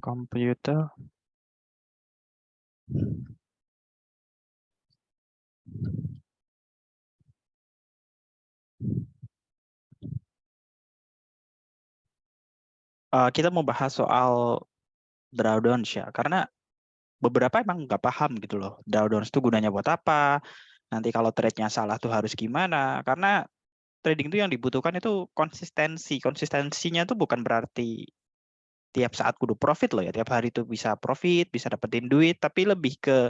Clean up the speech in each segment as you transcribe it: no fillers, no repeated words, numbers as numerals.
komputer. Kita mau bahas soal drawdowns ya, karena beberapa emang nggak paham gitu loh. Drawdowns itu gunanya buat apa? Nanti kalau trade-nya salah tuh harus gimana? Karena trading itu yang dibutuhkan itu konsistensi. Konsistensinya tuh bukan berarti tiap saat kudu profit loh ya. Tiap hari itu bisa profit, bisa dapetin duit, tapi lebih ke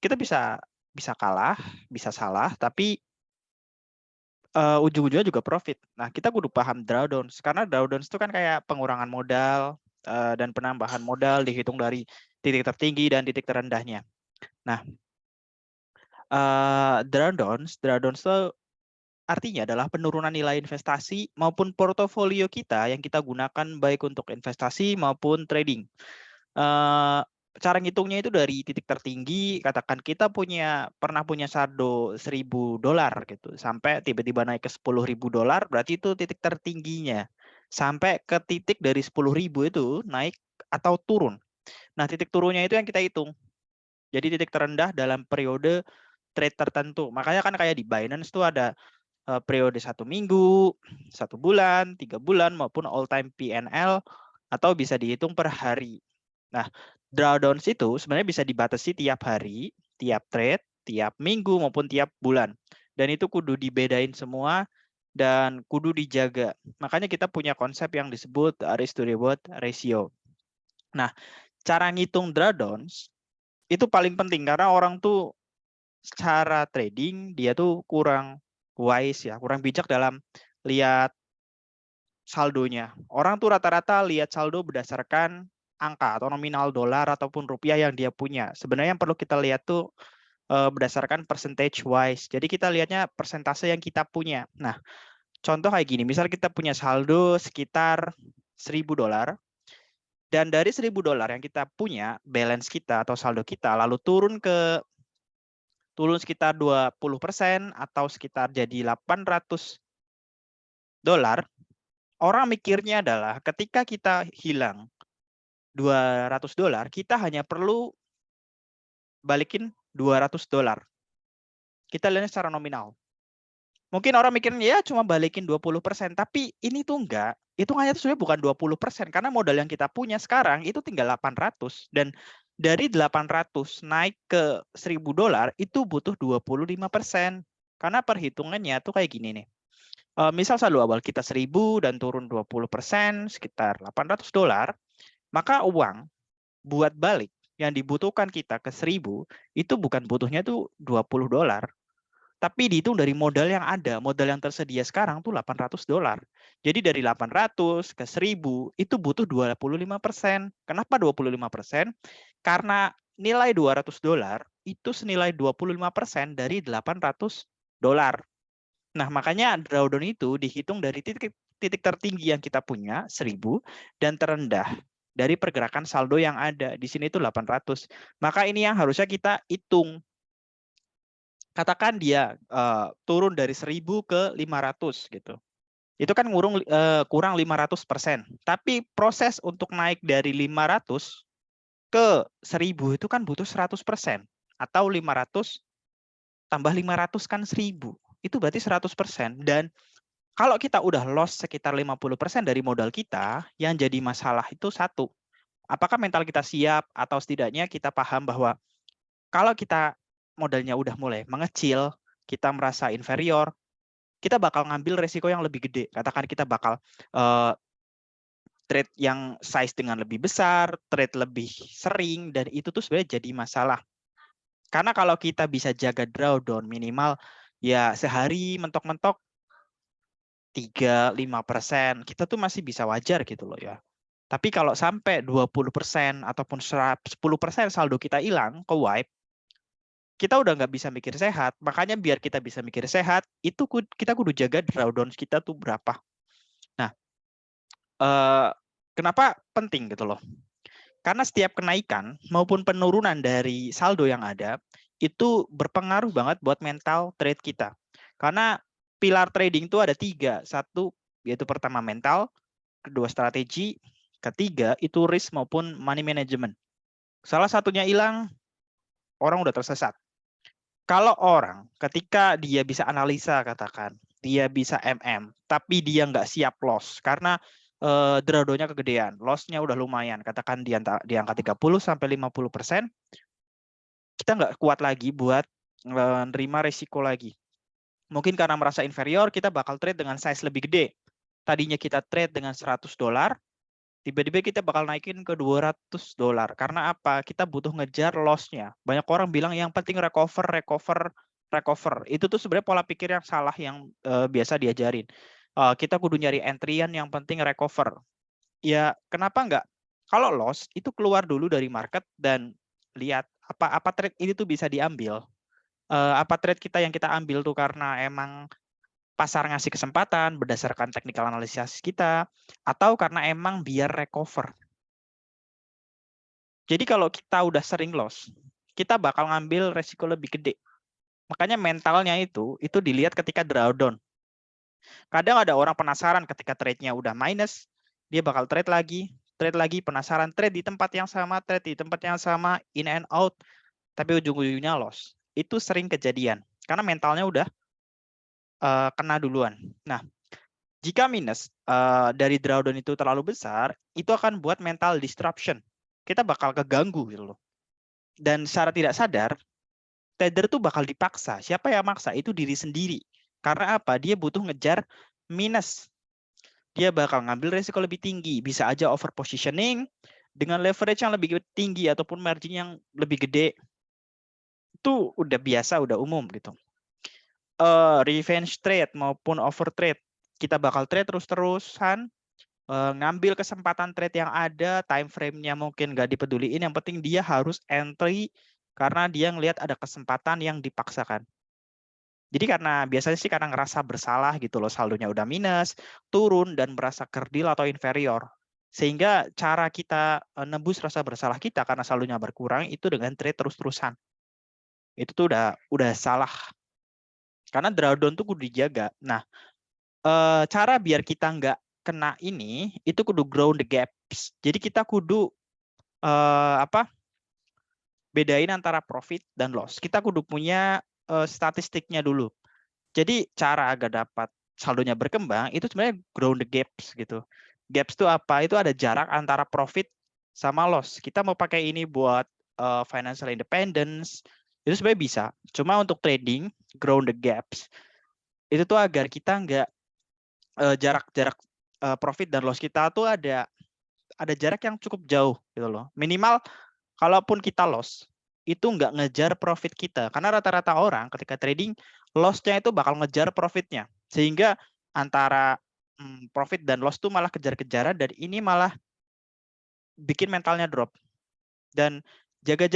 kita bisa bisa kalah, bisa salah, tapi ujung-ujungnya juga profit. Nah, kita kudu paham drawdowns karena drawdowns itu kan kayak pengurangan modal dan penambahan modal dihitung dari titik tertinggi dan titik terendahnya. Nah, drawdowns itu artinya adalah penurunan nilai investasi maupun portofolio kita yang kita gunakan baik untuk investasi maupun trading. Cara ngitungnya itu dari titik tertinggi, katakan kita pernah punya saldo $1.000 gitu, sampai tiba-tiba naik ke $10.000, berarti itu titik tertingginya. Sampai ke titik dari 10.000 itu naik atau turun. Nah, titik turunnya itu yang kita hitung. Jadi titik terendah dalam periode trade tertentu. Makanya kan kayak di Binance tuh ada periode 1 minggu, 1 bulan, 3 bulan, maupun all time PNL, atau bisa dihitung per hari. Nah, drawdowns itu sebenarnya bisa dibatasi tiap hari, tiap trade, tiap minggu, maupun tiap bulan. Dan itu kudu dibedain semua dan kudu dijaga. Makanya kita punya konsep yang disebut risk to reward ratio. Nah, cara ngitung drawdowns itu paling penting karena orang tuh secara trading dia tuh kurang wise ya, kurang bijak dalam lihat saldonya. Orang tuh rata-rata lihat saldo berdasarkan angka atau nominal dolar ataupun rupiah yang dia punya. Sebenarnya yang perlu kita lihat tuh berdasarkan percentage wise. Jadi kita lihatnya persentase yang kita punya. Nah, contoh kayak gini, misal kita punya saldo sekitar $1.000 dan dari $1.000 yang kita punya, balance kita atau saldo kita lalu turun sekitar 20% atau sekitar jadi $800. Orang mikirnya adalah ketika kita hilang $200, kita hanya perlu balikin $200. Kita lihatnya secara nominal. Mungkin orang mikirnya ya cuma balikin 20%, tapi ini tuh enggak. Hitungannya itu sebenarnya bukan 20%, karena modal yang kita punya sekarang itu tinggal 800. Dan dari 800 naik ke $1.000 itu butuh 25%. Karena perhitungannya tuh kayak gini nih. Misal saldo awal kita 1.000 dan turun 20%, sekitar $800, maka uang buat balik yang dibutuhkan kita ke 1.000 itu bukan butuhnya tuh $20, tapi dihitung dari modal yang ada. Modal yang tersedia sekarang tuh $800. Jadi dari 800 ke 1.000 itu butuh 25%. Kenapa 25%? Karena nilai $200 itu senilai 25% dari $800. Nah, makanya drawdown itu dihitung dari titik tertinggi yang kita punya 1.000 dan terendah dari pergerakan saldo yang ada. Di sini itu 800. Maka ini yang harusnya kita hitung. Katakan dia turun dari 1.000 ke 500 gitu. Itu kan kurang 500%. Tapi proses untuk naik dari 500 ke 1.000 itu kan butuh 100%. Atau 500 tambah 500 kan 1.000. Itu berarti 100%. Dan kalau kita udah loss sekitar 50% dari modal kita, yang jadi masalah itu satu. Apakah mental kita siap atau setidaknya kita paham bahwa kalau kita modalnya udah mulai mengecil, kita merasa inferior, kita bakal ngambil resiko yang lebih gede. Katakan kita bakal trade yang size dengan lebih besar, trade lebih sering, dan itu tuh sebenarnya jadi masalah. Karena kalau kita bisa jaga drawdown minimal ya sehari mentok-mentok 3-5%, kita tuh masih bisa wajar gitu loh ya. Tapi kalau sampai 20% ataupun 10% saldo kita hilang, ke wipe, kita udah nggak bisa mikir sehat. Makanya biar kita bisa mikir sehat, itu kita kudu jaga drawdown kita tuh berapa. Nah, kenapa penting gitu loh? Karena setiap kenaikan maupun penurunan dari saldo yang ada, itu berpengaruh banget buat mental trade kita. Karena pilar trading itu ada 3. Satu, yaitu pertama mental, kedua strategi, Ketiga, itu risk maupun money management. Salah satunya hilang, orang udah tersesat. Kalau orang ketika dia bisa analisa, katakan dia bisa MM, tapi dia nggak siap loss karena drawdown-nya kegedean, loss-nya udah lumayan, katakan di angka 30-50%, kita nggak kuat lagi buat menerima resiko lagi. Mungkin karena merasa inferior, kita bakal trade dengan size lebih gede. Tadinya kita trade dengan $100, tiba-tiba kita bakal naikin ke $200. Karena apa? Kita butuh ngejar loss-nya. Banyak orang bilang yang penting recover. Itu tuh sebenarnya pola pikir yang salah yang biasa diajarin. Kita kudu nyari entryan, yang penting recover. Ya, kenapa enggak? Kalau loss, itu keluar dulu dari market dan lihat apa trade ini tuh bisa diambil. Apa trade kita yang kita ambil tuh karena emang pasar ngasih kesempatan berdasarkan technical analysis kita, atau karena emang biar recover. Jadi kalau kita udah sering loss, kita bakal ngambil resiko lebih gede. Makanya mentalnya itu dilihat ketika drawdown. Kadang ada orang penasaran ketika trade-nya udah minus, dia bakal trade lagi, penasaran, trade di tempat yang sama, in and out, tapi ujung-ujungnya loss. Itu sering kejadian, karena mentalnya udah kena duluan. Nah, jika minus dari drawdown itu terlalu besar, itu akan buat mental disruption. Kita bakal keganggu gitu loh. Dan secara tidak sadar, trader tuh bakal dipaksa. Siapa yang maksa? Itu diri sendiri. Karena apa? Dia butuh ngejar minus. Dia bakal ngambil resiko lebih tinggi. Bisa aja over positioning dengan leverage yang lebih tinggi ataupun margin yang lebih gede. Itu udah biasa, udah umum gitu. Revenge trade maupun over trade, kita bakal trade terus-terusan, ngambil kesempatan trade yang ada, time frame-nya mungkin nggak dipeduliin, yang penting dia harus entry karena dia ngelihat ada kesempatan yang dipaksakan. Jadi karena biasanya sih karena ngerasa bersalah gitu loh, saldonya udah minus, turun dan merasa kerdil atau inferior. Sehingga cara kita nebus rasa bersalah kita karena saldonya berkurang itu dengan trade terus-terusan. Itu tuh udah salah. Karena drawdown tuh kudu dijaga. Nah, cara biar kita nggak kena ini, itu kudu grow the gaps. Jadi kita kudu bedain antara profit dan loss. Kita kudu punya statistiknya dulu. Jadi cara agar dapat saldonya berkembang itu sebenarnya grow the gaps gitu. Gaps itu apa? Itu ada jarak antara profit sama loss. Kita mau pakai ini buat financial independence, itu sebenarnya bisa. Cuma untuk trading, grow the gaps itu tuh agar kita nggak jarak-jarak profit dan loss kita tuh ada jarak yang cukup jauh gitu loh. Minimal kalaupun kita loss, itu nggak ngejar profit kita. Karena rata-rata orang ketika trading, loss-nya itu bakal ngejar profitnya. Sehingga antara profit dan loss tuh malah kejar-kejaran, dan ini malah bikin mentalnya drop. Dan jaga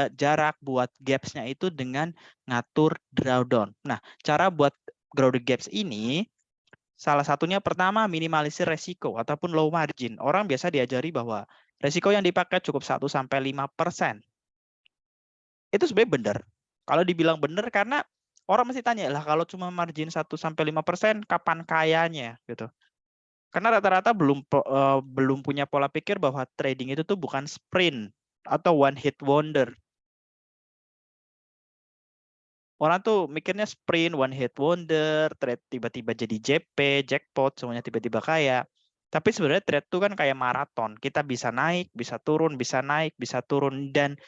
jarak buat gaps-nya itu dengan ngatur drawdown. Nah, cara buat grow the gaps ini, salah satunya pertama minimalisir resiko ataupun low margin. Orang biasa diajari bahwa resiko yang dipakai cukup 1-5%. Itu sebenarnya benar. Kalau dibilang benar karena orang mesti tanya lah, kalau cuma margin 1-5%, kapan kayanya gitu. Karena rata-rata belum punya pola pikir bahwa trading itu tuh bukan sprint atau one hit wonder. Orang tuh mikirnya sprint, one hit wonder, trade tiba-tiba jadi JP, jackpot, semuanya tiba-tiba kaya. Tapi sebenarnya trade tuh kan kayak maraton. Kita bisa naik, bisa turun, bisa naik, bisa turun. Dan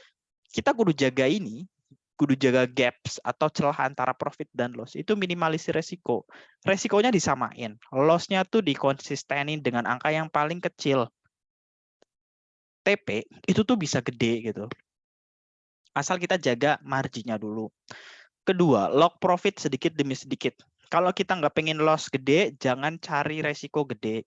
kita kudu jaga ini, kudu jaga gaps atau celah antara profit dan loss. Itu minimalisir resiko. Resikonya disamain. Loss-nya tuh dikonsistenin dengan angka yang paling kecil. TP itu tuh bisa gede gitu. Asal kita jaga marginnya dulu. Kedua, lock profit sedikit demi sedikit. Kalau kita nggak pengen loss gede, jangan cari resiko gede.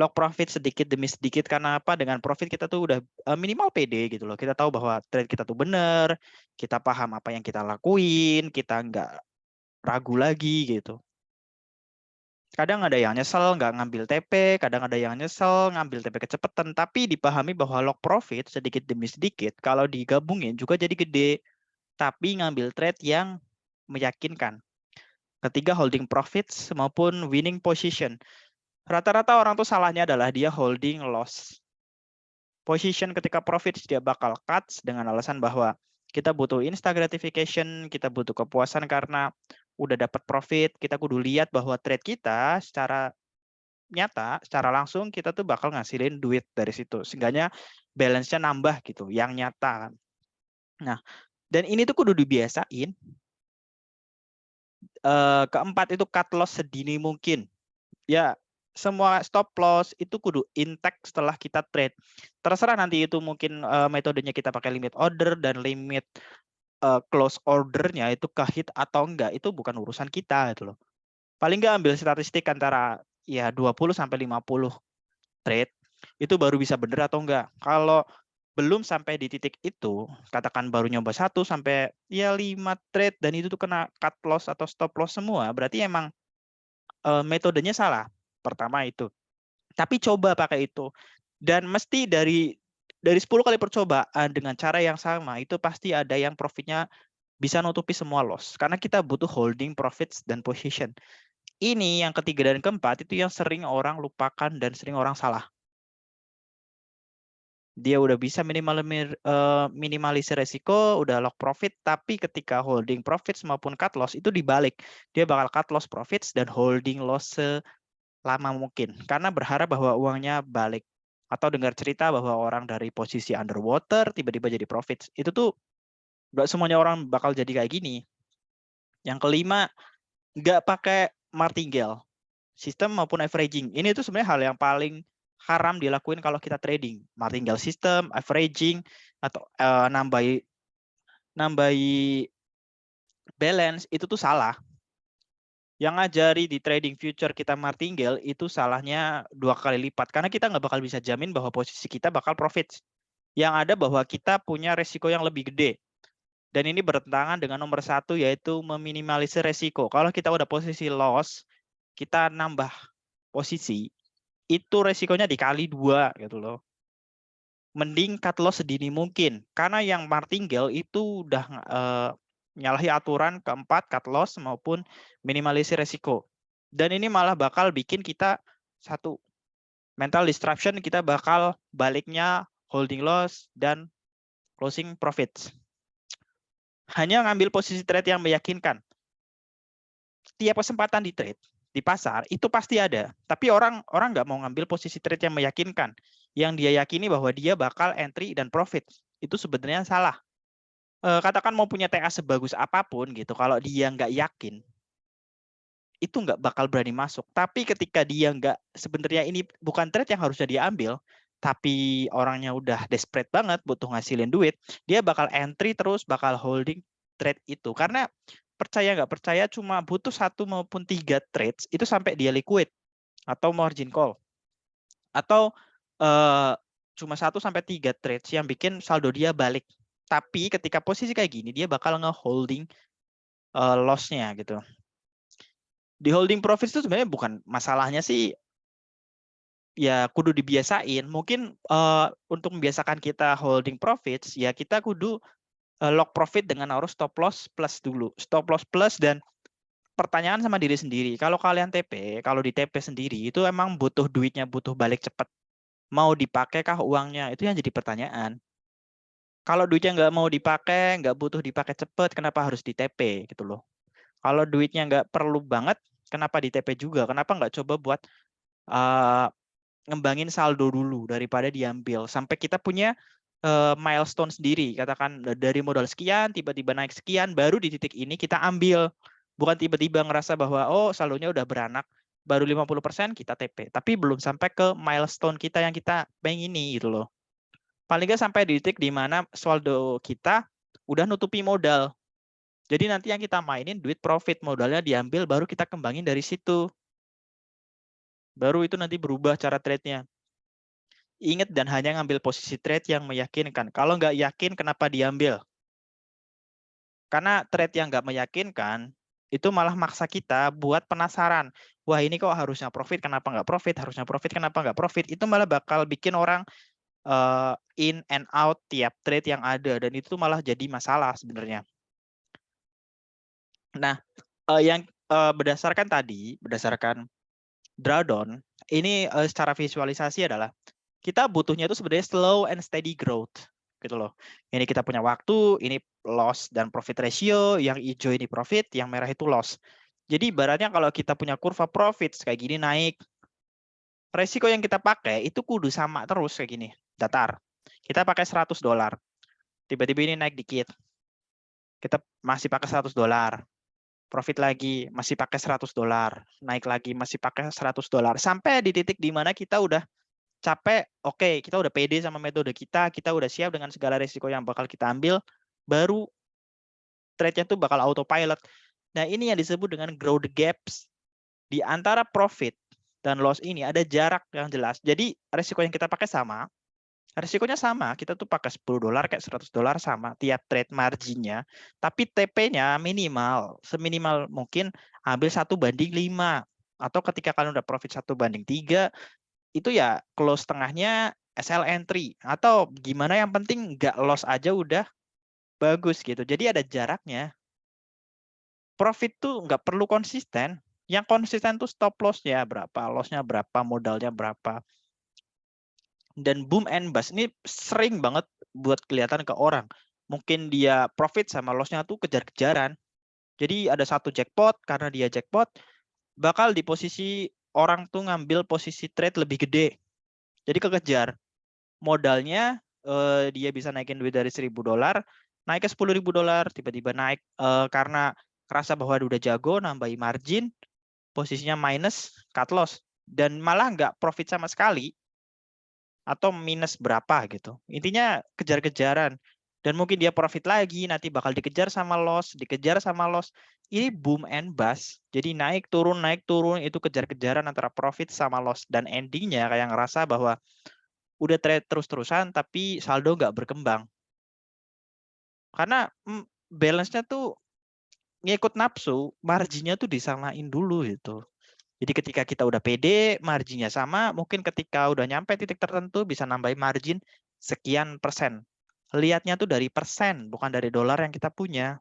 Lock profit sedikit demi sedikit, karena apa? Dengan profit kita tuh udah minimal pede gitu loh. Kita tahu bahwa trade kita tuh bener, kita paham apa yang kita lakuin, kita nggak ragu lagi gitu. Kadang ada yang nyesel nggak ngambil TP, kadang ada yang nyesel ngambil TP kecepatan, tapi dipahami bahwa lock profit sedikit demi sedikit, kalau digabungin juga jadi gede. Tapi ngambil trade yang meyakinkan. Ketiga, holding profits maupun winning position. Rata-rata orang tuh salahnya adalah dia holding loss position ketika profit, dia bakal cut dengan alasan bahwa kita butuh instant gratification, kita butuh kepuasan karena udah dapat profit, kita kudu lihat bahwa trade kita secara nyata, secara langsung kita tuh bakal ngasilin duit dari situ. Seenggaknya balance-nya nambah gitu, yang nyata. Nah, dan ini tuh kudu dibiasain. Keempat itu cut loss sedini mungkin. Ya, semua stop loss itu kudu intact setelah kita trade. Terserah nanti itu mungkin metodenya kita pakai limit order dan limit close ordernya itu ke hit atau enggak, itu bukan urusan kita gitu loh. Paling enggak ambil statistik antara ya 20 sampai 50 trade itu baru bisa bener atau enggak. Kalau belum sampai di titik itu, katakan baru nyoba 1 sampai ya 5 trade dan itu tuh kena cut loss atau stop loss semua, berarti emang metodenya salah. Pertama itu. Tapi coba pakai itu. Dan mesti dari 10 kali percobaan dengan cara yang sama, itu pasti ada yang profitnya bisa nutupi semua loss. Karena kita butuh holding profits dan position. Ini yang ketiga dan keempat, itu yang sering orang lupakan dan sering orang salah. Dia udah bisa minimalisir resiko, udah lock profit, tapi ketika holding profits maupun cut loss, itu dibalik. Dia bakal cut loss profits dan holding loss lama mungkin karena berharap bahwa uangnya balik atau dengar cerita bahwa orang dari posisi underwater tiba-tiba jadi profit. Itu tuh nggak semuanya orang bakal jadi kayak gini. Yang kelima, nggak pakai martingale sistem maupun averaging. Ini tuh sebenarnya hal yang paling haram dilakuin kalau kita trading. Martingale system, averaging, atau nambahi balance itu tuh salah. Yang ngajari di trading future kita martingale itu salahnya 2 kali lipat karena kita nggak bakal bisa jamin bahwa posisi kita bakal profit. Yang ada bahwa kita punya resiko yang lebih gede. Dan ini bertentangan dengan nomor 1 yaitu meminimalisir resiko. Kalau kita udah posisi loss, kita nambah posisi, itu resikonya dikali 2 gitu loh. Mending cut loss sedini mungkin karena yang martingale itu udah nyalahi aturan keempat cut loss maupun minimalisir resiko. Dan ini malah bakal bikin kita satu mental disruption, kita bakal baliknya holding loss dan closing profits. Hanya ngambil posisi trade yang meyakinkan. Setiap kesempatan di trade di pasar itu pasti ada, tapi orang nggak mau ngambil posisi trade yang meyakinkan, yang dia yakini bahwa dia bakal entry dan profit. Itu sebenarnya salah. Katakan mau punya TA sebagus apapun gitu, kalau dia nggak yakin, itu nggak bakal berani masuk. Tapi ketika dia nggak, sebenarnya ini bukan trade yang harusnya dia ambil, tapi orangnya udah desperate banget, butuh ngasilin duit, dia bakal entry terus, bakal holding trade itu. Karena percaya nggak percaya, cuma butuh 1 maupun 3 trades, itu sampai dia liquid, atau margin call. Atau cuma 1 sampai 3 trades yang bikin saldo dia balik. Tapi ketika posisi kayak gini, dia bakal nge-holding loss-nya gitu. Di holding profits itu sebenarnya bukan masalahnya sih, ya kudu dibiasain. Mungkin untuk membiasakan kita holding profits, ya kita kudu lock profit dengan harus stop loss plus dulu. Stop loss plus dan pertanyaan sama diri sendiri. Kalau kalian TP, kalau di TP sendiri, itu emang butuh duitnya, butuh balik cepat. Mau dipakai kah uangnya? Itu yang jadi pertanyaan. Kalau duitnya nggak mau dipakai, nggak butuh dipakai cepat, kenapa harus di TP gitu loh. Kalau duitnya nggak perlu banget, kenapa di TP juga? Kenapa nggak coba buat ngembangin saldo dulu daripada diambil sampai kita punya milestone sendiri, katakan dari modal sekian tiba-tiba naik sekian, baru di titik ini kita ambil, bukan tiba-tiba ngerasa bahwa oh saldonya udah beranak baru 50% kita TP, tapi belum sampai ke milestone kita yang kita pengini gitu loh. Paling nggak sampai di titik di mana saldo kita udah nutupi modal, jadi nanti yang kita mainin duit profit, modalnya diambil baru kita kembangin dari situ, baru itu nanti berubah cara trade-nya. Ingat dan hanya ngambil posisi trade yang meyakinkan. Kalau nggak yakin, kenapa diambil? Karena trade yang nggak meyakinkan, itu malah maksa kita buat penasaran. Wah ini kok harusnya profit, kenapa nggak profit? Harusnya profit, kenapa nggak profit? Itu malah bakal bikin orang in and out tiap trade yang ada. Dan itu malah jadi masalah sebenarnya. Nah, yang berdasarkan tadi, berdasarkan drawdown, ini secara visualisasi adalah kita butuhnya itu sebenarnya slow and steady growth gitu loh. Ini kita punya waktu, ini loss dan profit ratio, yang hijau ini profit, yang merah itu loss. Jadi ibaratnya kalau kita punya kurva profit kayak gini naik, resiko yang kita pakai itu kudu sama terus kayak gini, datar. Kita pakai $100, tiba-tiba ini naik dikit. Kita masih pakai $100. Profit lagi, masih pakai $100. Naik lagi, masih pakai $100. Sampai di titik di mana kita udah capek, oke, kita udah pede sama metode kita udah siap dengan segala risiko yang bakal kita ambil, baru trade-nya tuh bakal autopilot. Nah, ini yang disebut dengan grow the gaps. Di antara profit dan loss ini ada jarak yang jelas. Jadi risiko yang kita pakai sama, risikonya sama. Kita tuh pakai $10 kayak $100 sama tiap trade marginnya, tapi TP-nya minimal, seminimal mungkin ambil 1/5. Atau ketika kalian udah profit 1/3, itu ya close tengahnya SL entry. Atau gimana yang penting nggak loss aja udah bagus gitu. Jadi ada jaraknya. Profit tuh nggak perlu konsisten. Yang konsisten tuh stop loss-nya berapa, loss-nya berapa, modalnya berapa. Dan boom and bust ini sering banget buat kelihatan ke orang. Mungkin dia profit sama loss-nya tuh kejar-kejaran. Jadi ada satu jackpot, karena dia jackpot, bakal di posisi orang tuh ngambil posisi trade lebih gede. Jadi kekejar. Modalnya dia bisa naikin duit dari $1.000, naik ke $10.000, tiba-tiba naik karena kerasa bahwa udah jago, nambahin margin, posisinya minus, cut loss. Dan malah nggak profit sama sekali, atau minus berapa gitu. Intinya kejar-kejaran. Dan mungkin dia profit lagi, nanti bakal dikejar sama loss, dikejar sama loss. Ini boom and bust. Jadi naik turun, itu kejar-kejaran antara profit sama loss. Dan endingnya kayak ngerasa bahwa udah trade terus-terusan, tapi saldo nggak berkembang. Karena balance-nya tuh ngikut nafsu, marginnya tuh disamain dulu gitu. Jadi ketika kita udah pede, marginnya sama, mungkin ketika udah nyampe titik tertentu bisa nambahin margin sekian persen. Lihatnya tuh dari persen, bukan dari dolar yang kita punya.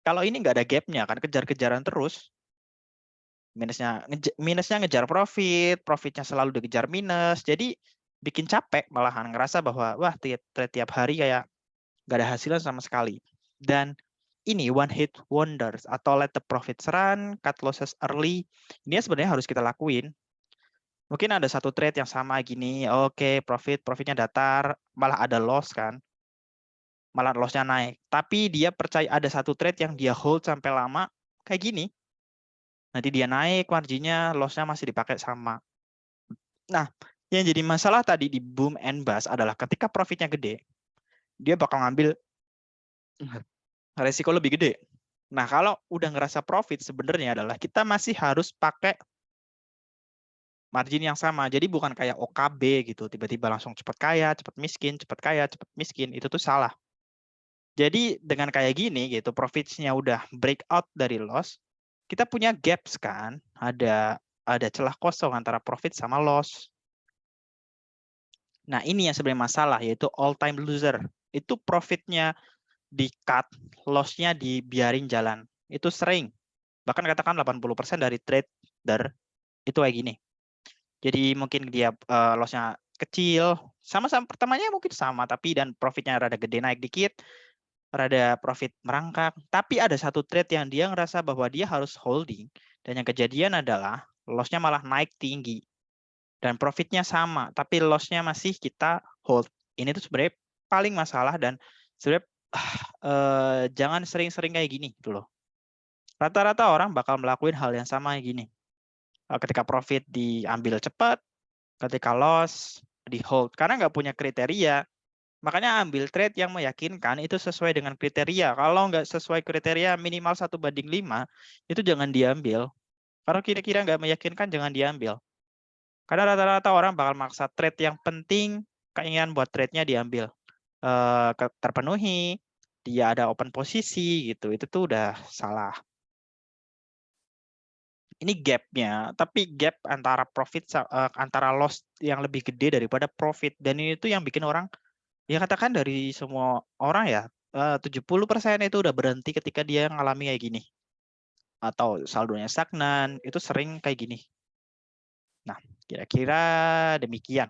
Kalau ini nggak ada gap-nya, kan kejar-kejaran terus. Minusnya ngejar profit, profitnya selalu dikejar minus. Jadi bikin capek, malahan ngerasa bahwa wah tiap hari kayak nggak ada hasilan sama sekali. Dan ini one hit wonders atau let the profits run, cut losses early. Ini sebenarnya harus kita lakuin. Mungkin ada satu trade yang sama gini, oke, profitnya datar, malah ada loss kan. Malah loss-nya naik. Tapi dia percaya ada satu trade yang dia hold sampai lama kayak gini. Nanti dia naik marginnya, loss-nya masih dipakai sama. Nah, yang jadi masalah tadi di boom and bust adalah ketika profitnya gede, dia bakal ngambil resiko lebih gede. Nah, kalau udah ngerasa profit sebenarnya adalah kita masih harus pakai margin yang sama. Jadi bukan kayak OKB gitu, tiba-tiba langsung cepat kaya, cepat miskin, cepat kaya, cepat miskin. Itu tuh salah. Jadi dengan kayak gini gitu, profits-nya udah breakout dari loss, kita punya gaps kan, ada celah kosong antara profit sama loss. Nah, ini yang sebenarnya masalah, yaitu all time loser. Itu profitnya di-cut, loss-nya dibiarin jalan. Itu sering. Bahkan katakan 80% dari trader itu kayak gini. Jadi mungkin dia loss-nya kecil, sama-sama pertamanya mungkin sama, tapi dan profitnya rada gede naik dikit, rada profit merangkak. Tapi ada satu trade yang dia ngerasa bahwa dia harus holding, dan yang kejadian adalah loss-nya malah naik tinggi. Dan profitnya sama, tapi loss-nya masih kita hold. Ini tuh sebenarnya paling masalah, dan sebenarnya jangan sering-sering kayak gini gitu loh. Rata-rata orang bakal melakukan hal yang sama kayak gini. Ketika profit diambil cepat, ketika loss di hold. Karena nggak punya kriteria, makanya ambil trade yang meyakinkan itu sesuai dengan kriteria. Kalau nggak sesuai kriteria minimal 1/5, itu jangan diambil. Kalau kira-kira nggak meyakinkan, jangan diambil. Karena rata-rata orang bakal maksa trade yang penting, keinginan buat trade-nya diambil. Terpenuhi, dia ada open posisi gitu, itu tuh udah salah. Ini gap-nya, tapi gap antara profit antara loss yang lebih gede daripada profit, dan ini tuh yang bikin orang, ya katakan dari semua orang ya, 70% itu udah berhenti ketika dia ngalami kayak gini. atau saldonya stagnan, itu sering kayak gini. Nah, kira-kira demikian.